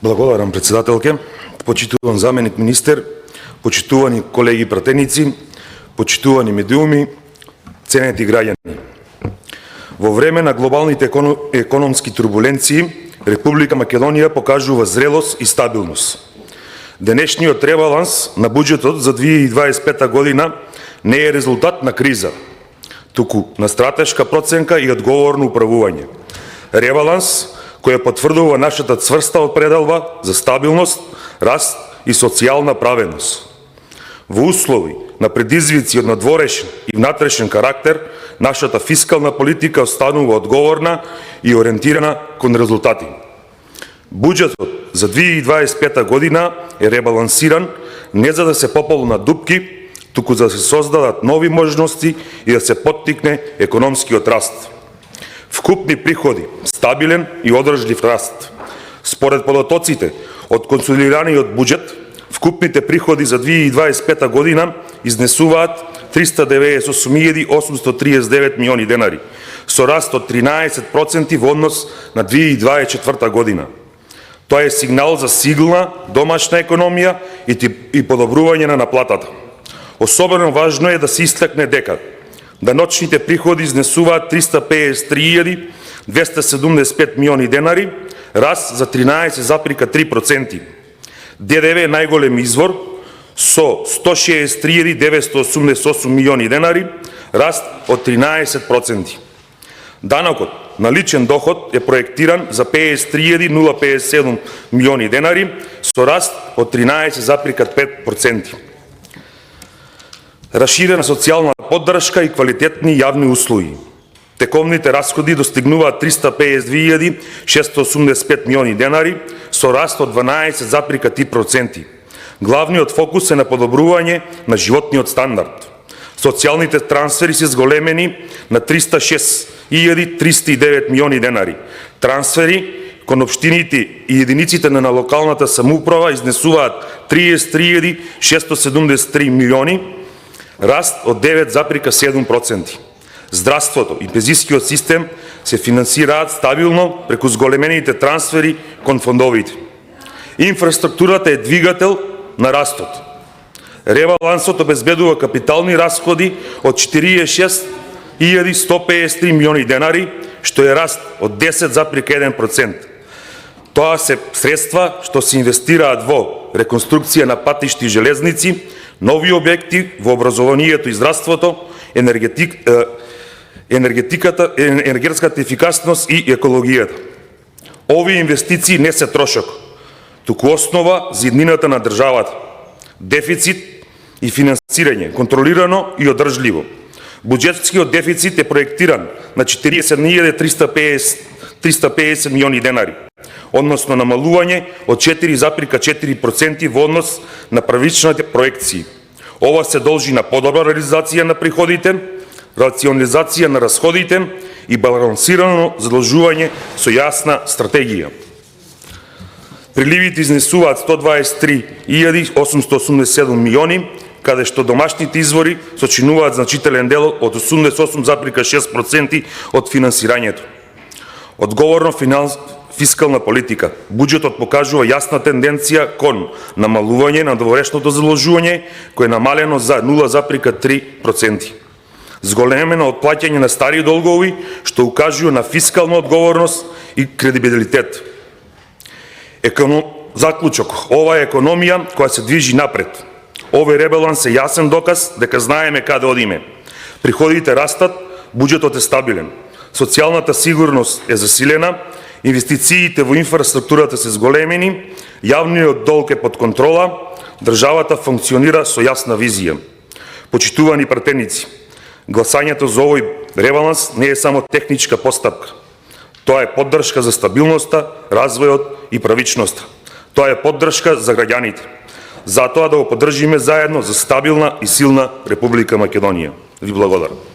Благодарам, председателке. Почитуван заменик министер, почитувани колеги пратеници, почитувани медиуми, ценети граѓани. Во време на глобалните економски турбуленции, Република Македонија покажува зрелост и стабилност. Денешниот ребаланс на буџетот за 2025 година не е резултат на криза, туку на стратешка проценка и одговорно управување. Ребаланс кој потврдува нашата цврста определба за стабилност, раст и социјална праведност. Во услови на предизвици од надворешен и внатрешен карактер, нашата фискална политика останува одговорна и ориентирана кон резултати. Буџетот за 2025 година е ребалансиран не за да се пополнат дупки, туку за да се создадат нови можности и да се поттикне економскиот раст. Вкупни приходи, стабилен и одржлив раст. Според податоците од консолидираниот буџет, вкупните приходи за 2025 година изнесуваат 398.839 милиони денари, со раст од 13% во однос на 2024 година. Тоа е сигнал за силна домашна економија и подобрување на наплатата. Особено важно е да се истакне дека даночните приходи изнесуваат 353.275 милиони денари, раст за 13,3%. ДДВ е најголем извор со 163.988 милиони денари, раст од 13%. Данокот на личен доход е проектиран за 53.057 милиони денари, со раст од 13,5%. Расширена социјална поддршка и квалитетни јавни услуги. Тековните расходи достигнуваат 352.685 милиони денари, со раст од 12,3%. Главниот фокус е на подобрување на животниот стандард. Социјалните трансфери се зголемени на 306.309 милиони денари. Трансфери кон општините и единиците на локалната самоуправа изнесуваат 33.673 милиони, раст од 9,7%. Здравството и пензискиот систем се финансираат стабилно преку зголемените трансфери кон фондовите. Инфраструктурата е двигател на растот. Ребалансот обезбедува капитални расходи од 46.153 милиони денари, што е раст од 10,1%. Тоа се средства што се инвестираат во реконструкција на патишти и железници, нови објекти во образованието и здравството, енергетската ефикасност и екологијата. Овие инвестиции не се трошок, туку основа за иднината на државата. Дефицит и финансирање, контролирано и одржливо. Буџетскиот дефицит е проектиран на 47.350 милиони денари, односно намалување од 4,4% во однос на првичните проекции. Ова се должи на подобра реализација на приходите, рационализација на расходите и балансирано задолжување со јасна стратегија. Приливите изнесуваат 123.887 милиони, каде што домашните извори сочинуваат значителен дел од 88,6% од финансирањето. Одговорно фискална политика. Буџетот покажува јасна тенденција кон намалување на доворешното задолжување, кој е намалено за 0,3%. Зголемено отплаќање на стари долгови, што укажува на фискална одговорност и кредибилитет. Заклучок, ова е економија која се движи напред. Овој ребаланс е јасен доказ дека знаеме каде одиме. Приходите растат, буџетот е стабилен. Социјалната сигурност е засилена, инвестициите во инфраструктурата се зголемени, јавниот долг е под контрола, државата функционира со јасна визија. Почитувани пратеници, гласањето за овој ребаланс не е само техничка постапка. Тоа е поддршка за стабилноста, развојот и правичноста. Тоа е поддршка за граѓаните. Затоа да го поддржиме заедно за стабилна и силна Република Македонија. Ви благодарам.